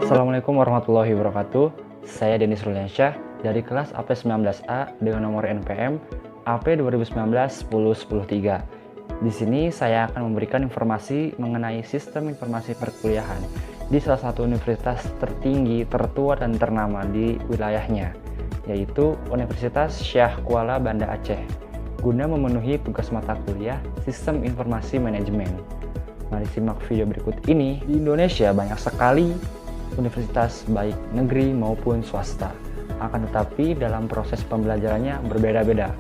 Assalamualaikum warahmatullahi wabarakatuh. Saya Denis Ruliansyah dari kelas AP19A dengan nomor NPM AP 2019-10-103. Di sini saya akan memberikan informasi mengenai sistem informasi perkuliahan di salah satu universitas tertinggi, tertua, dan ternama di wilayahnya, yaitu Universitas Syah Kuala Banda Aceh, guna memenuhi tugas mata kuliah Sistem Informasi Manajemen. Mari simak video berikut ini. Di Indonesia banyak sekali universitas baik negeri maupun swasta. Akan tetapi dalam proses pembelajarannya berbeda-beda.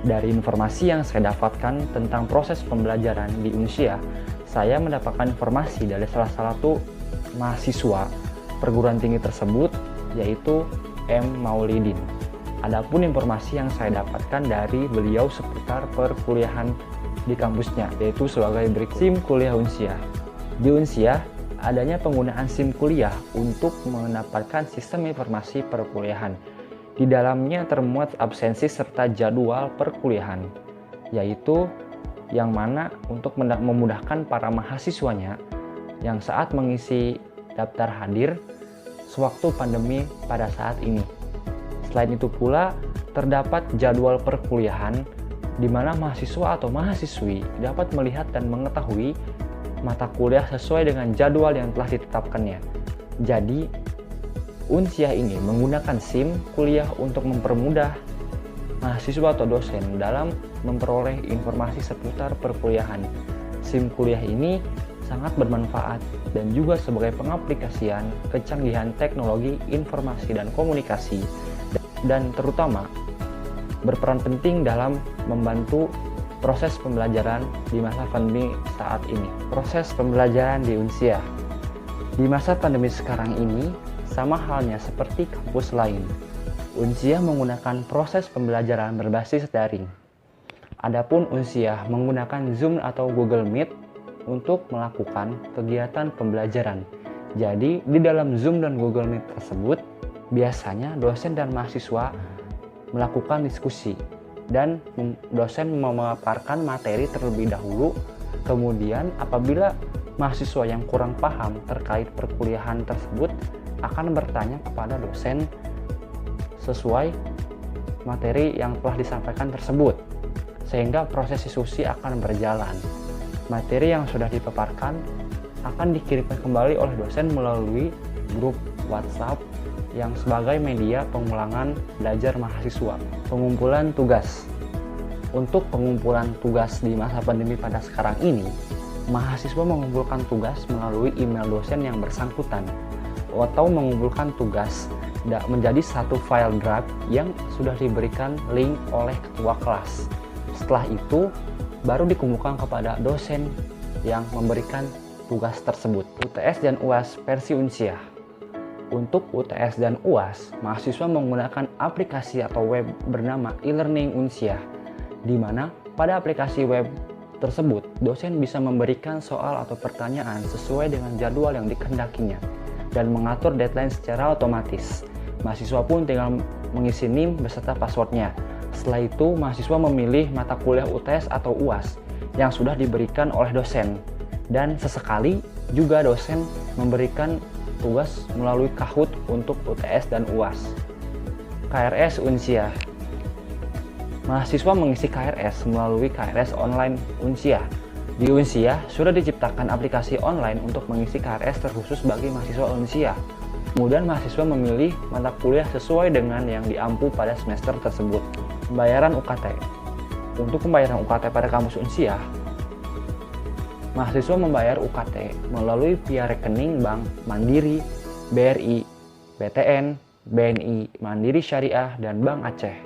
Dari informasi yang saya dapatkan tentang proses pembelajaran di Unsia, saya mendapatkan informasi dari salah satu mahasiswa perguruan tinggi tersebut, yaitu M. Maulidin. Adapun informasi yang saya dapatkan dari beliau seputar perkuliahan di kampusnya, yaitu sebagai berikut. SIM kuliah Unsia. Di Unsia, adanya penggunaan SIM kuliah untuk mendapatkan sistem informasi perkuliahan. Di dalamnya termuat absensi serta jadwal perkuliahan, yaitu yang mana untuk memudahkan para mahasiswanya yang saat mengisi daftar hadir sewaktu pandemi pada saat ini. Selain itu pula, terdapat jadwal perkuliahan di mana mahasiswa atau mahasiswi dapat melihat dan mengetahui mata kuliah sesuai dengan jadwal yang telah ditetapkannya. Jadi, Unsia ini menggunakan SIM kuliah untuk mempermudah mahasiswa atau dosen dalam memperoleh informasi seputar perkuliahan. SIM kuliah ini sangat bermanfaat dan juga sebagai pengaplikasian kecanggihan teknologi informasi dan komunikasi, dan terutama berperan penting dalam membantu proses pembelajaran di masa pandemi saat ini. Proses pembelajaran di Unsia. Di masa pandemi sekarang ini, sama halnya seperti kampus lain, Unsia menggunakan proses pembelajaran berbasis daring. Adapun Unsia menggunakan Zoom atau Google Meet untuk melakukan kegiatan pembelajaran. Jadi, di dalam Zoom dan Google Meet tersebut, biasanya dosen dan mahasiswa melakukan diskusi, dan dosen memaparkan materi terlebih dahulu. Kemudian apabila mahasiswa yang kurang paham terkait perkuliahan tersebut akan bertanya kepada dosen sesuai materi yang telah disampaikan tersebut, sehingga proses diskusi akan berjalan. Materi yang sudah dipaparkan akan dikirimkan kembali oleh dosen melalui grup WhatsApp yang sebagai media pengulangan belajar mahasiswa. Pengumpulan tugas. Untuk pengumpulan tugas di masa pandemi pada sekarang ini, mahasiswa mengumpulkan tugas melalui email dosen yang bersangkutan, atau mengumpulkan tugas menjadi satu file draft yang sudah diberikan link oleh ketua kelas. Setelah itu, baru dikumpulkan kepada dosen yang memberikan tugas tersebut. UTS dan UAS versi Unsia. Untuk UTS dan UAS, mahasiswa menggunakan aplikasi atau web bernama e-learning Unsia, di mana pada aplikasi web tersebut, dosen bisa memberikan soal atau pertanyaan sesuai dengan jadwal yang dikehendakinya dan mengatur deadline secara otomatis. Mahasiswa pun tinggal mengisi NIM beserta passwordnya. Setelah itu, mahasiswa memilih mata kuliah UTS atau UAS yang sudah diberikan oleh dosen, dan sesekali juga dosen memberikan tugas melalui Kahoot untuk UTS dan UAS. KRS Unsia. Mahasiswa mengisi KRS melalui KRS Online Unsia. Di Unsia sudah diciptakan aplikasi online untuk mengisi KRS terkhusus bagi mahasiswa Unsia. Kemudian mahasiswa memilih mata kuliah sesuai dengan yang diampu pada semester tersebut. Pembayaran UKT. Untuk pembayaran UKT pada kampus Unsia, mahasiswa membayar UKT melalui via rekening Bank Mandiri, BRI, BTN, BNI, Mandiri Syariah, dan Bank Aceh.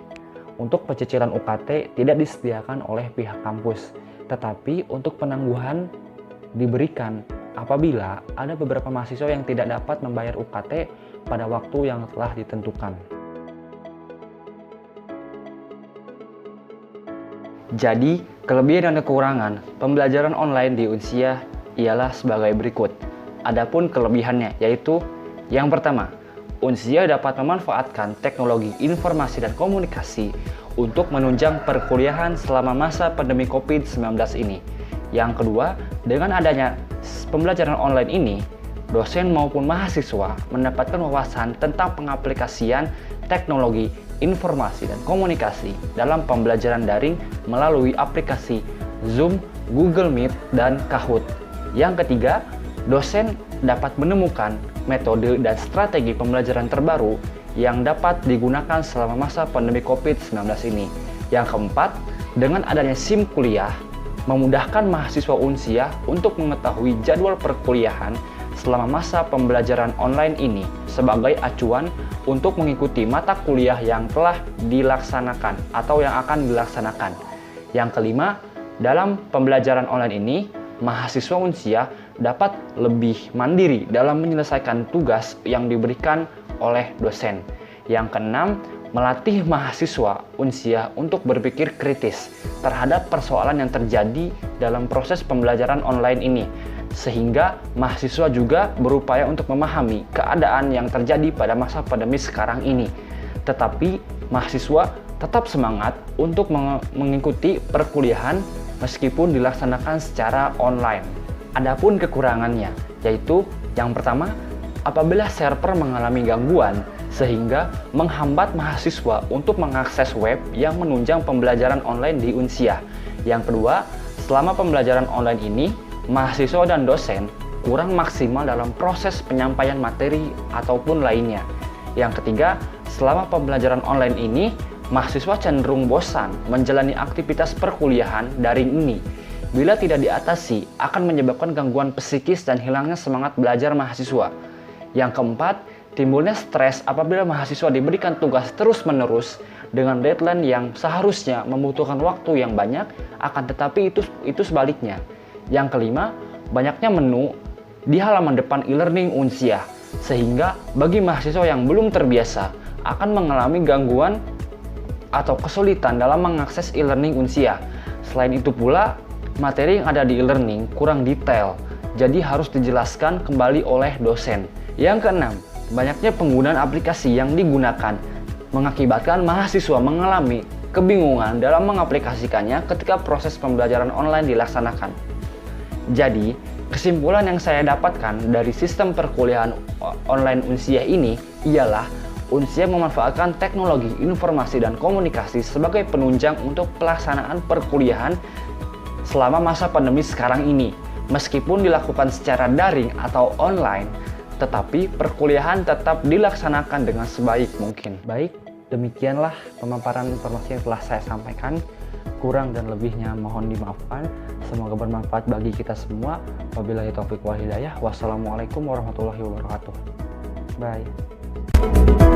Untuk pecicilan UKT tidak disediakan oleh pihak kampus, tetapi untuk penangguhan diberikan apabila ada beberapa mahasiswa yang tidak dapat membayar UKT pada waktu yang telah ditentukan. Jadi, kelebihan dan kekurangan pembelajaran online di Unsia ialah sebagai berikut. Adapun kelebihannya yaitu yang pertama, Unsia dapat memanfaatkan teknologi informasi dan komunikasi untuk menunjang perkuliahan selama masa pandemi COVID-19 ini. Yang kedua, dengan adanya pembelajaran online ini dosen maupun mahasiswa mendapatkan wawasan tentang pengaplikasian teknologi informasi dan komunikasi dalam pembelajaran daring melalui aplikasi Zoom, Google Meet, dan Kahoot. Yang ketiga, dosen dapat menemukan metode dan strategi pembelajaran terbaru yang dapat digunakan selama masa pandemi COVID-19 ini. Yang keempat, dengan adanya SIM kuliah, memudahkan mahasiswa Unsia untuk mengetahui jadwal perkuliahan selama masa pembelajaran online ini sebagai acuan untuk mengikuti mata kuliah yang telah dilaksanakan atau yang akan dilaksanakan. Yang kelima, dalam pembelajaran online ini, mahasiswa Unsia dapat lebih mandiri dalam menyelesaikan tugas yang diberikan oleh dosen. Yang keenam, melatih mahasiswa Unsia untuk berpikir kritis terhadap persoalan yang terjadi dalam proses pembelajaran online ini, sehingga mahasiswa juga berupaya untuk memahami keadaan yang terjadi pada masa pandemi sekarang ini. Tetapi mahasiswa tetap semangat untuk mengikuti perkuliahan meskipun dilaksanakan secara online. Adapun kekurangannya, yaitu yang pertama, apabila server mengalami gangguan sehingga menghambat mahasiswa untuk mengakses web yang menunjang pembelajaran online di Unsia. Yang kedua, selama pembelajaran online ini, mahasiswa dan dosen kurang maksimal dalam proses penyampaian materi ataupun lainnya. Yang ketiga, selama pembelajaran online ini, mahasiswa cenderung bosan menjalani aktivitas perkuliahan daring ini. Bila tidak diatasi, akan menyebabkan gangguan psikis dan hilangnya semangat belajar mahasiswa. Yang keempat, timbulnya stres apabila mahasiswa diberikan tugas terus-menerus dengan deadline yang seharusnya membutuhkan waktu yang banyak, akan tetapi itu sebaliknya. Yang kelima, banyaknya menu di halaman depan e-learning Unsia, sehingga bagi mahasiswa yang belum terbiasa akan mengalami gangguan atau kesulitan dalam mengakses e-learning Unsia. Selain itu pula, materi yang ada di e-learning kurang detail, jadi harus dijelaskan kembali oleh dosen. Yang keenam, banyaknya penggunaan aplikasi yang digunakan mengakibatkan mahasiswa mengalami kebingungan dalam mengaplikasikannya ketika proses pembelajaran online dilaksanakan. Jadi, kesimpulan yang saya dapatkan dari sistem perkuliahan online Unsia ini ialah Unsia memanfaatkan teknologi informasi dan komunikasi sebagai penunjang untuk pelaksanaan perkuliahan selama masa pandemi sekarang ini. Meskipun dilakukan secara daring atau online, tetapi perkuliahan tetap dilaksanakan dengan sebaik mungkin. Baik, demikianlah pemaparan informasi yang telah saya sampaikan. Kurang dan lebihnya mohon dimaafkan. Semoga bermanfaat bagi kita semua. Wabillahi taufiq wal hidayah. Wassalamualaikum warahmatullahi wabarakatuh. Bye.